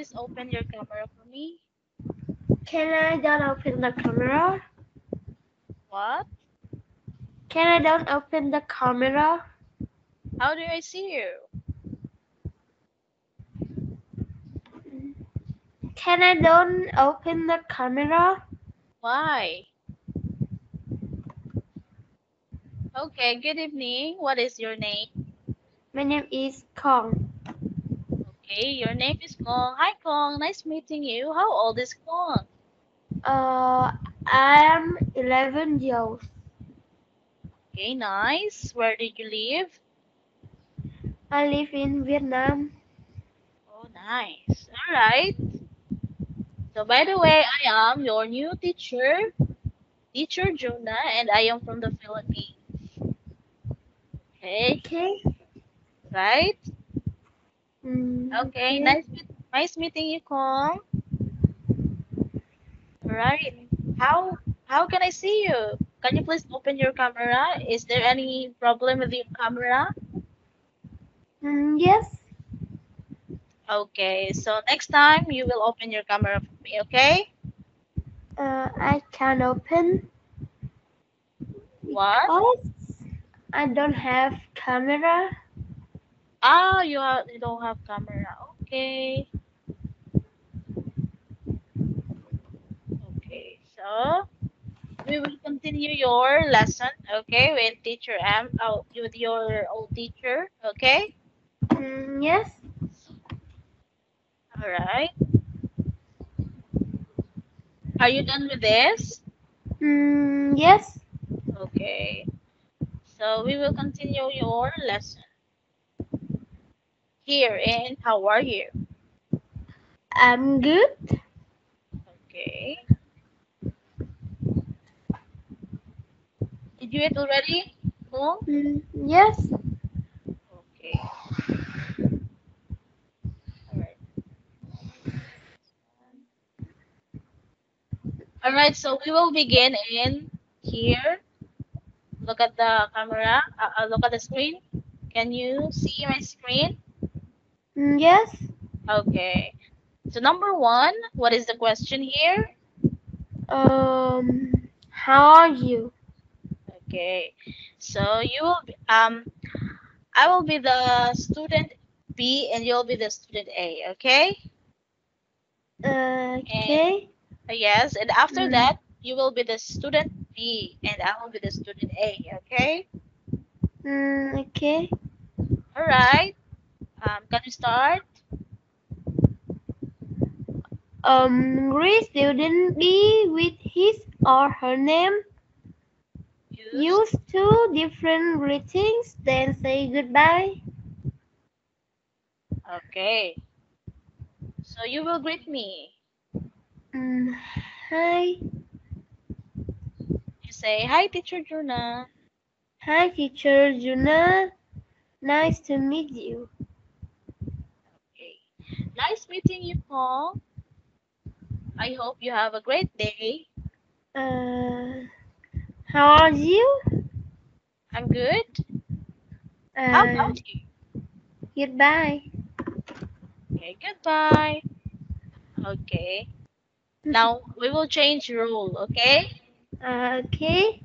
please open your camera for me? Can I don't open the camera? What? Can I don't open the camera? How do I see you? Can I don't open the camera? Why? Okay, good evening. What is your name? My name is Kong. Okay, your name is Kong. Hi, Kong. Nice meeting you. How old is Kong? I am 11 years. Okay, nice. Where did you live? I live in Vietnam. Oh, nice. All right. So, by the way, I am your new teacher, Teacher Jonah, and I am from the Philippines. Okay, Okay. right? Okay, Okay. nice meeting you, Kong. All right. How can I see you? Can you please open your camera? Is there any problem with your camera? Yes. Okay, so next time you will open your camera for me, okay? I can open What? because I don't have camera. Ah, you don't have camera. Okay. Okay. So we will continue your lesson, okay, with teacher with your old teacher, okay? Yes. All right. Are you done with this? Yes. Okay. So we will continue your lesson here in how are you? I'm good. Okay. Did you eat already? Cool. Yes. Okay. All right. All right. So we will begin in here. Look at the camera. Look at the screen. Can you see my screen? Yes. Okay. So number one, what is the question here? How are you? Okay. So you will be, I will be the student B and you'll be the student A, okay? And Okay. yes, and after Mm, that, you will be the student B and I will be the student A, okay? okay. All right. Can you start? Greet student B with his or her name. Use. Use two different greetings, then say goodbye. Okay. So you will greet me. Mm, hi. You say, "Hi, Teacher Juna." Hi, teacher Juna. Nice to meet you. Okay. Nice meeting you, Paul. I hope you have a great day. Uh, how are you? I'm good. How Uh, about you? goodbye. Okay, goodbye. Okay. Now we will change role, okay? Okay.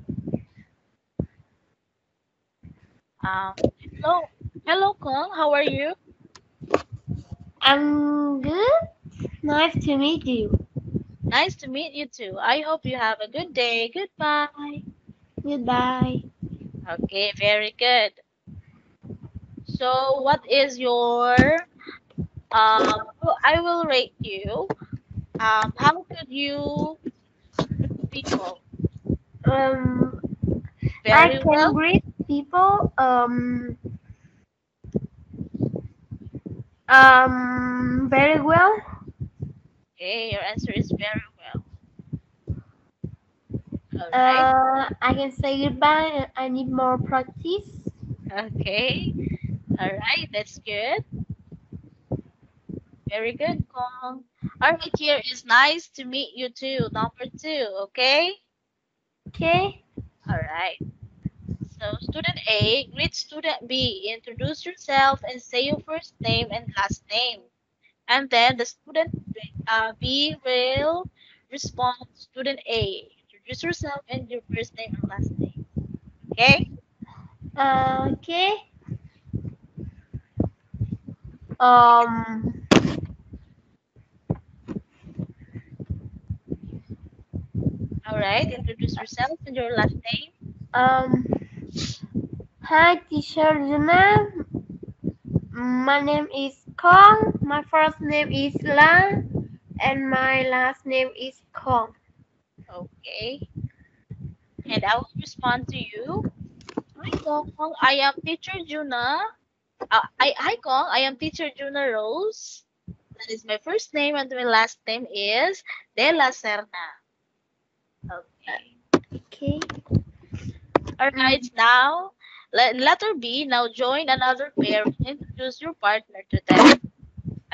Um, hello. Hello, Kong. How are you? I'm good. Nice to meet you. Nice to meet you too. I hope you have a good day. Goodbye. Goodbye. Okay, very good. So, what is your well, I will rate you. How could you greet people? Um, I Very can well. greet people. Very well. Okay, your answer is very well. All right. I can say goodbye. I need more practice. Okay. All right. That's good. Very good, Kong. All right. Here is nice to meet you too. Number two. Okay. Okay. All right. So, student A, greet student B. Introduce yourself and say your first name and last name. and then the student B will respond to student A. Introduce yourself and your first name and last name. Okay? Okay. Um. All right. Introduce yourself and your last name. Um. Hi, teacher Juna. My name is Kong. My first name is La, and my last name is Kong. Okay. And I will respond to you. Hi, Kong. I am teacher Juna. Hi, Kong. I am teacher Juna Rose. That is my first name, and my last name is De La Serna. Okay. Okay. All right. Now, letter B. Now join another pair and introduce your partner to them.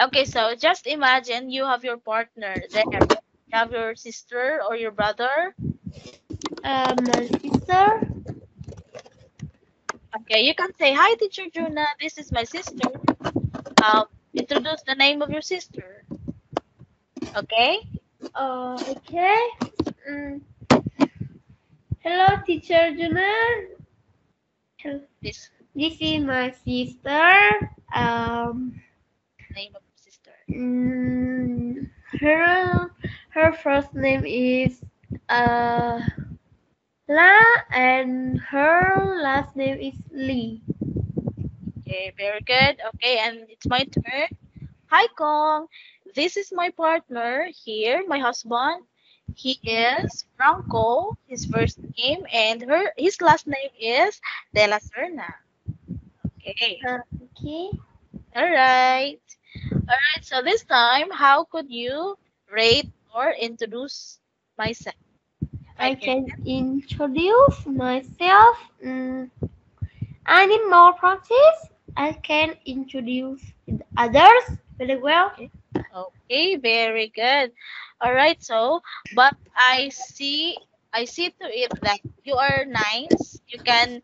Okay. So just imagine you have your partner there. You have your sister or your brother. My sister. Okay. You can say, "Hi, teacher Juna. This is my sister." Introduce the name of your sister. Okay. Okay. Mm. Hello, teacher Juna. This This is my sister. name of your sister. Mm, her her first name is uh La, and her last name is Lee. Okay. Very good. Okay. And it's my turn. Hi, Kong. This is my partner here, my husband. He is Franco, his first name, and his last name is De La Serna. Okay. Okay. All right. All right. So this time, how could you rate or introduce myself? I I can. can introduce myself. I need more practice. I can introduce others very well. Okay. Okay. Very good. All right. So, but I see to it that you are nice. You can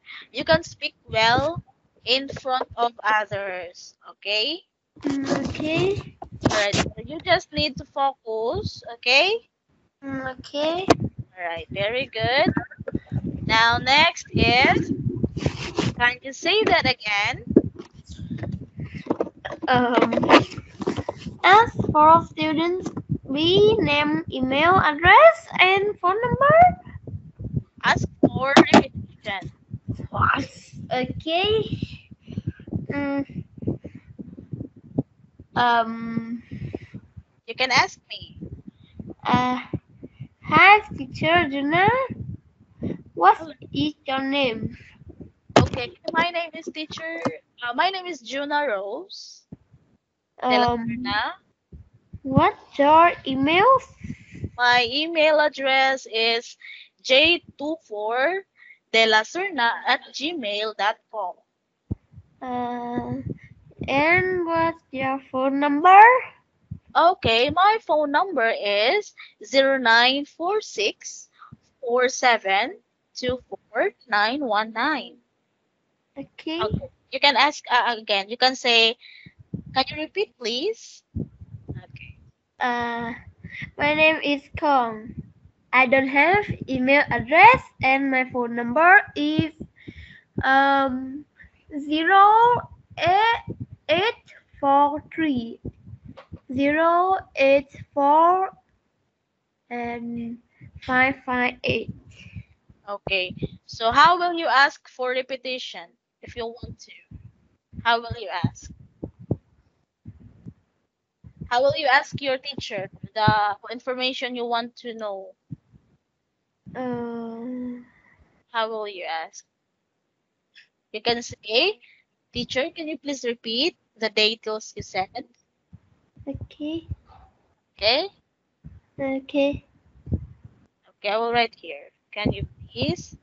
speak well in front of others. Okay. Okay. All right. So you just need to focus. Okay. Okay. All right. Very good. Now next is, can you say that again? Um, as for students, we name, email address, and phone number. Ask for repetition. What? Okay. Mm, um. You can ask me. Uh. Hi, teacher Juna. What Oh, is your name? okay. My name is teacher. My name is Juna Rose de la Um. Serna. What's your email? My email address is j24delaserna@gmail.com. Uh. And what's your phone number? Okay, my phone number is 0946 4724 919. Okay. Okay, you can ask again. You can say, can you repeat, please? Okay. Uh. My name is Kong. I don't have email address, and my phone number is um 08843 and 558. Okay. So how will you ask for repetition if you want to? How will you ask? How will you ask your teacher the information you want to know? Uh, How will you ask? You can say, teacher, can you please repeat the details you said? okay. Okay? Okay. Okay, I will write here. Can you please?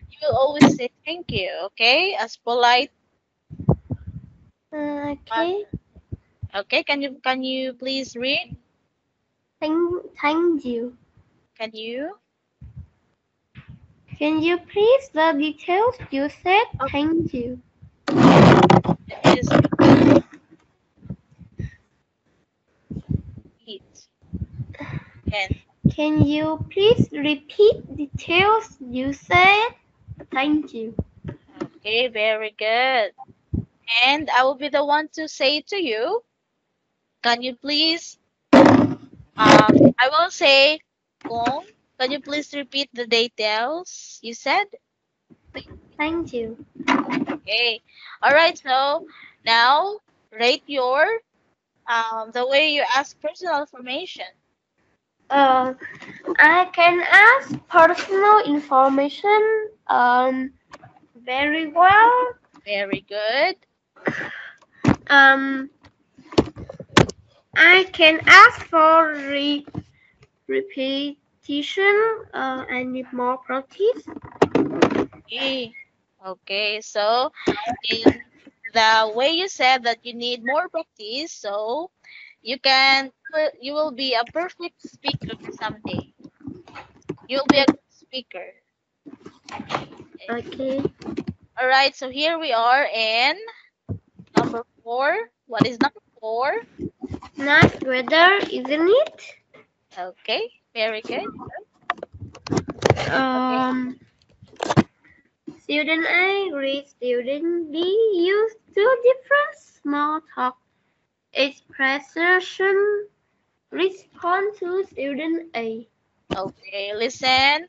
You will always say thank you, okay? As polite Okay. Okay, can you please read? Thank you. Can you? Can you please the details you said? Oh, Thank you. let me just read. And Can you please repeat details you said? Thank you. okay, very good. And I will be the one to say to you. Can you please? I will say, Kung. Can you please repeat the details you said? Thank you. Okay. All right. So now rate your the way you ask personal information. Uh, I can ask personal information very well. Very good. Um, I can ask for repetition. I need more practice. Okay. Okay. So in the way you said that you need more practice, so you will be a perfect speaker someday. You'll be a good speaker. Okay. All right. So here we are in number 4. What is number 4? Nice weather, isn't it? Okay. Very good. Okay. Um, Student A, read student B, use two different small talk expression. Respond to student A. Okay, listen.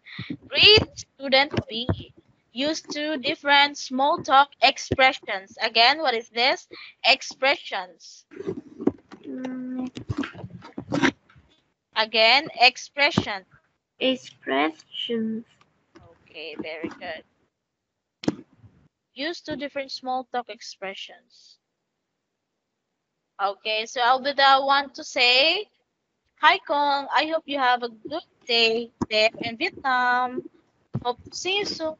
Read student B. Use two different small talk expressions. Again, what is this? Expressions. Mm, Again, expression. expressions. Okay, very good. Use two different small talk expressions. Okay, so I'll be the one to say, Hi Kong, I hope you have a good day there in Vietnam. Hope to see you soon.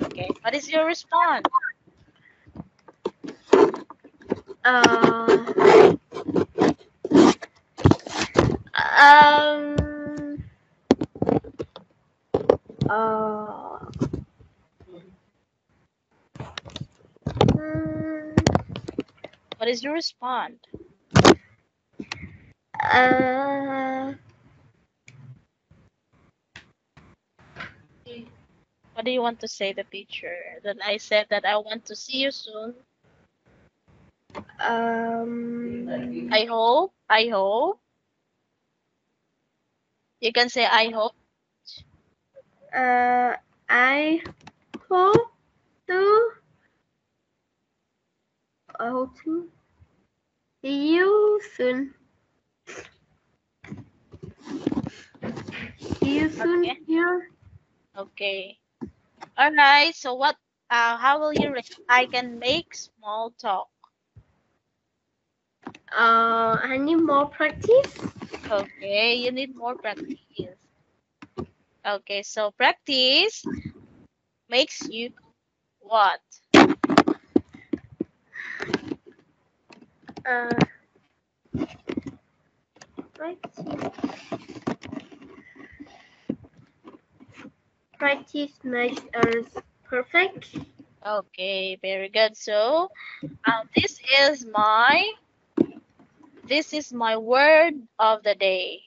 Okay, what is your response? Uh, um, uh, mm, What is your response? uh, What do you want to say, the teacher? That I said that I want to see you soon. um, I hope. You can say I hope. I hope to, to see you soon. See you soon Okay. here. Okay. All right. So how will you rate? I can make small talk. I need more practice. Okay. You need more practice. Okay. So practice makes you what? Uh, practice. Practice makes us perfect. Okay. Very good. So this is my word of the day.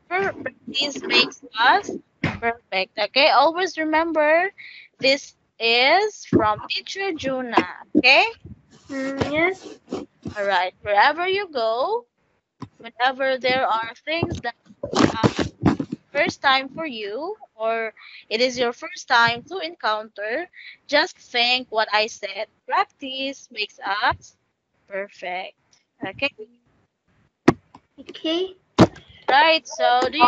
Practice makes us perfect. Okay, always remember this is from teacher Juna. Okay, Yes. all right. Wherever you go, whenever there are things that uh, first time for you or it is your first time to encounter, just think what I said. Practice makes us perfect. Okay, Okay. right. So do you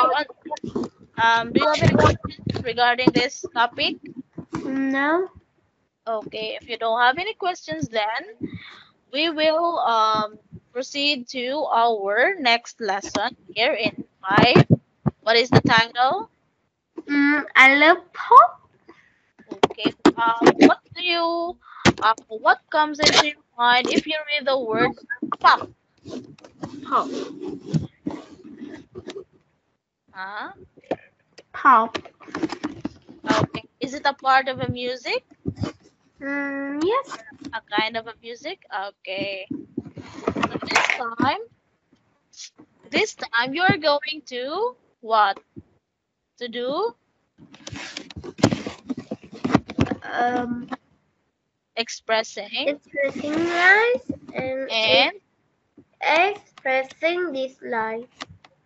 have any questions regarding this topic? Now. Okay, if you don't have any questions, then we will proceed to our next lesson here in 5. What is the title? I love pop. Okay, what do you What comes into your mind if you read the word pop? Pop. Huh? Pop. Okay. Is it a part of a music? Yes. A kind of a music? Okay. So this time you are going to what? To do Um, expressing expressing lies and and expressing this lie.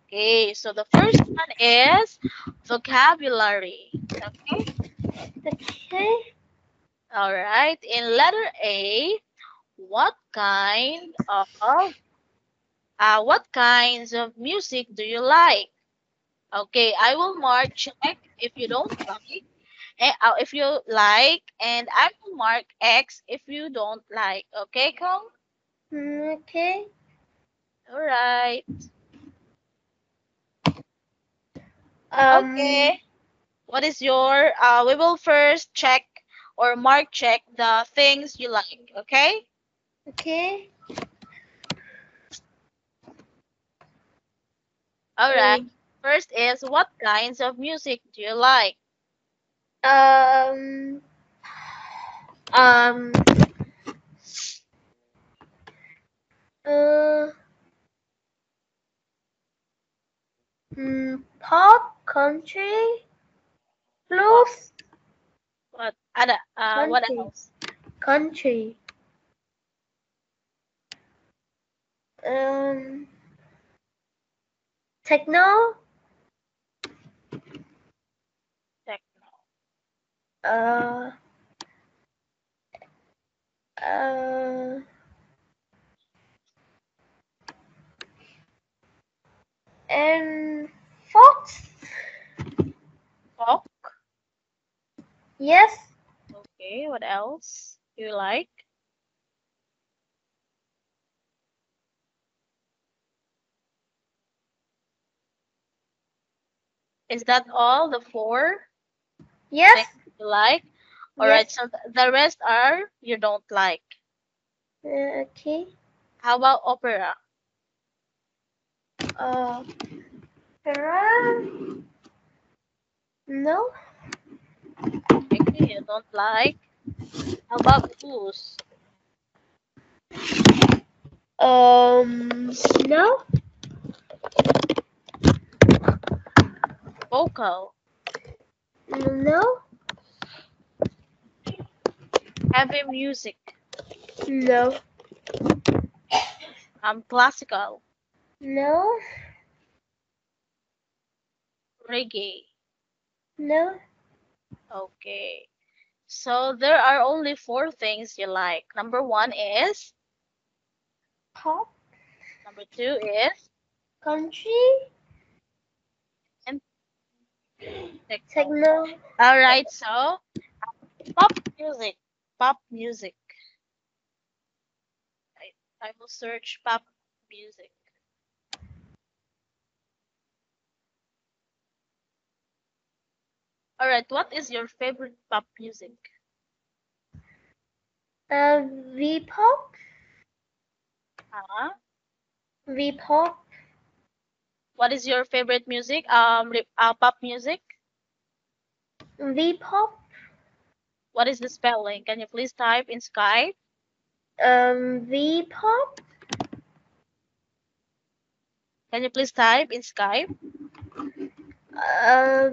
okay. So the first one is vocabulary. Okay. Okay. All right. In letter A, what kind of what kinds of music do you like? Okay, I will mark check if you don't like, if you like, and I will mark X if you don't like. Okay, Kong? Okay. All right. Um. Okay. What is your? We will first check or mark check the things you like. Okay. Okay. All right. Um. First is what kinds of music do you like? Um. Um. Uh. Pop, country, Pop. blues, What? Other? What country, else? country. Um. Techno. Techno. Uh. Uh. And Fox. Pop. Yes. Okay. What else do you like? Is that all? The four Yes. things you like? All Yes. right. So the rest are you don't like. Okay. How about opera? Uh. Ferrari. No. Okay, you don't like. How about blues? No. Vocal? No. Heavy music? No. Classical? No. Reggae? No. Okay. So there are only four things you like. Number one is, Pop, number two is, country, and techno. techno. All right. So pop music. Pop music. I will search pop music. All right. What is your favorite pop music? V-pop, Uh, V-pop, what is your favorite music? Pop music. V-pop, What is the spelling? Can you please type in Skype? V-pop, Can you please type in Skype?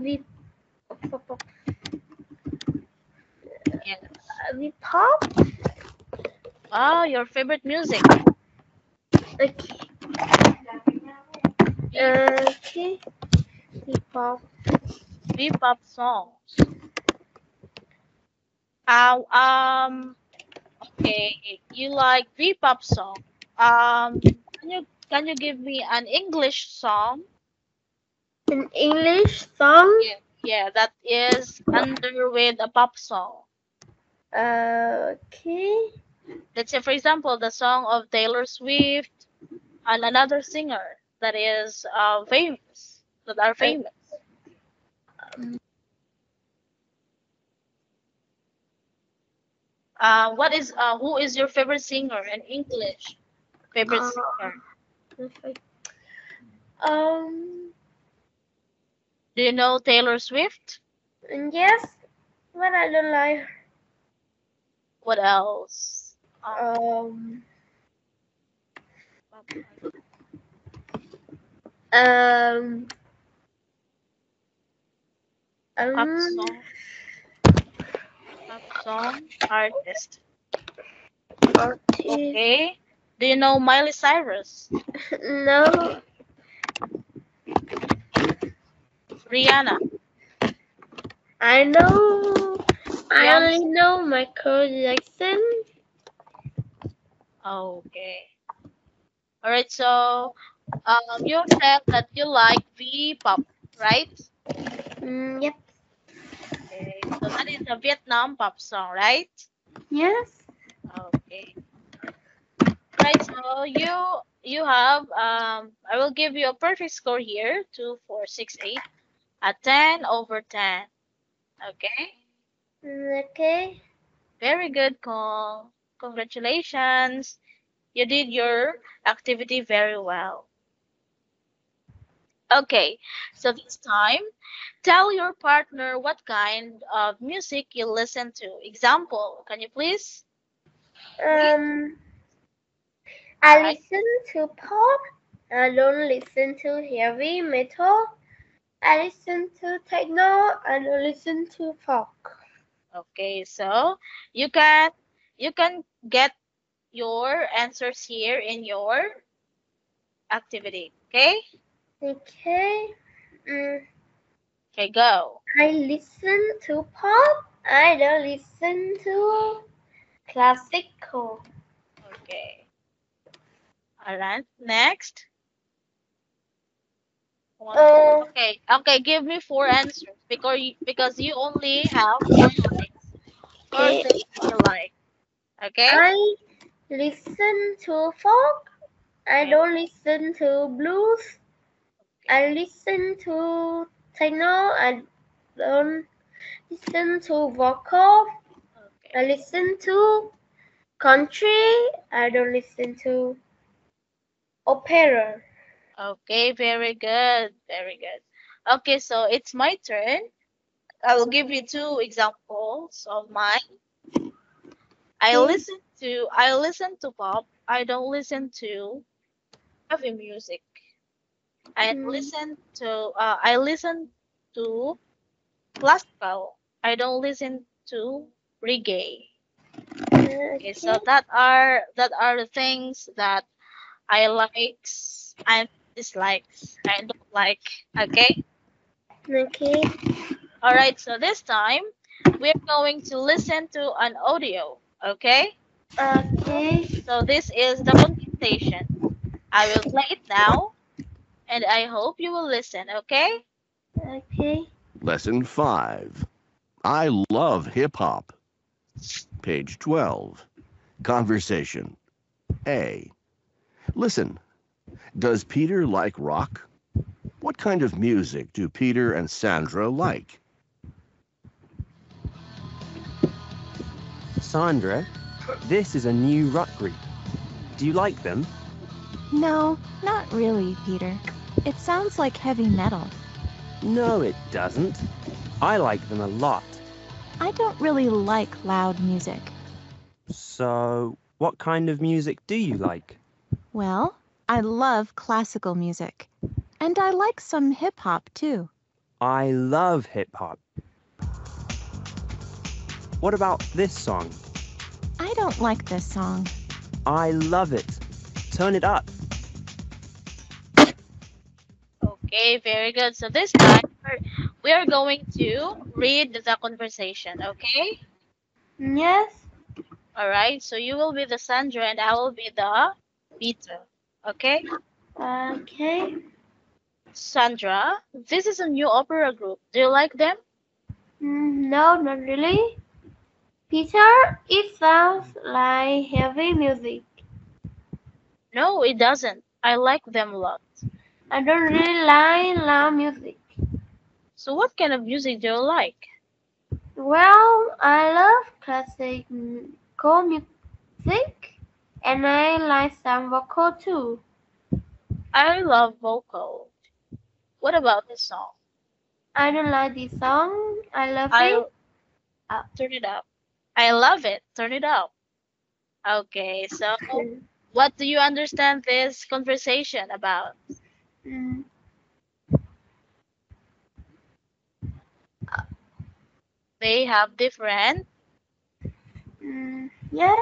V-pop, Yes. V-pop. Oh, your favorite music. Okay, okay, V-pop. V-pop songs. Uh, um, okay, you like V-pop song. Can you give me an English song? An English song. Yeah, yeah, that is under with a pop song. Okay. Let's say, for example, the song of Taylor Swift and another singer that is famous, that are Uh, famous. um, Who is your favorite singer in English? Favorite Uh, singer? um, Do you know Taylor Swift? yes, but I don't like. What else? Um, Pop, um, pop um, song, pop song artist. artist. Okay. Do you know Miley Cyrus? No, Rihanna? I know. I only Beyonce? know Michael Jackson. Okay. All right. So, you said that you like V-pop, right? Yep. Okay. So that is a Vietnam pop song, right? Yes. Okay. Right. So you have I will give you a perfect score here, 2, 4, 6, 8, a 10/10. Okay. Okay. Very good, Kong. Congratulations. You did your activity very well. Okay, so this time, tell your partner what kind of music you listen to. Example, can you please read? Um, All I right. listen to pop. I don't listen to heavy metal. I listen to techno. I don't listen to folk. Okay, so you can you can get your answers here in your activity. Okay? Okay. Mm, Okay, go. I listen to pop. I don't listen to classical. Okay. All right. Next. One. Uh, Okay, give me four answers because you only have four likes. Four okay. things you like. Okay? I listen to folk. I Okay. don't listen to blues. I Okay. listen to techno. I don't listen to vocal. I Okay. listen to country. I don't listen to opera. Okay, very good. Very good. Okay, so it's my turn. I will give you two examples of mine. Okay. I listen to pop. I don't listen to heavy music. Mm, I listen to classical. I don't listen to reggae. Okay, okay. so that are the things that I likes and dislikes. I don't like. Okay. Okay. All right. So this time we're going to listen to an audio. Okay. Okay. So this is the conversation. I will play it now, and I hope you will listen. Okay. Okay. Lesson 5. I love hip hop. Page 12. Conversation. A. Listen, does Peter like rock? What kind of music do Peter and Sandra like? Sandra, this is a new rock group. Do you like them? No, not really, Peter. It sounds like heavy metal. No, it doesn't. I like them a lot. I don't really like loud music. So, what kind of music do you like? Well, I love classical music. And I like some hip hop too. I love hip hop. What about this song? I don't like this song. I love it. Turn it up. Okay. Very good. So this time we are going to read the conversation. Okay. Yes. All right. So you will be the Sandra, and I will be the Peter. Okay. Okay. Sandra, this is a new opera group. Do you like them? No, not really. Peter, it sounds like heavy music. No, it doesn't. I like them a lot. I don't really like loud music. So what kind of music do you like? Well, I love classical music, and I like some vocal too. I love vocal. What about this song? I don't like this song. I love I it. turn it up. I love it. Turn it up. Okay, so what do you understand this conversation about? Mm, They have different, yeah,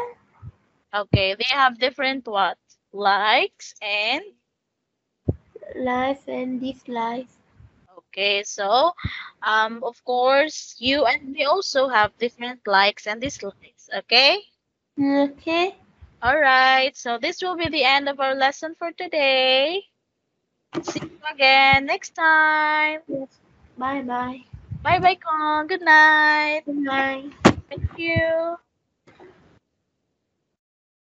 okay, they have different what? Likes and, likes and dislikes. okay, so, of course, you and me also have different likes and dislikes, okay? Okay. All right, so this will be the end of our lesson for today. See you again next time. Yes. Bye bye. Bye bye, Kong. Good night. Good night. Thank you.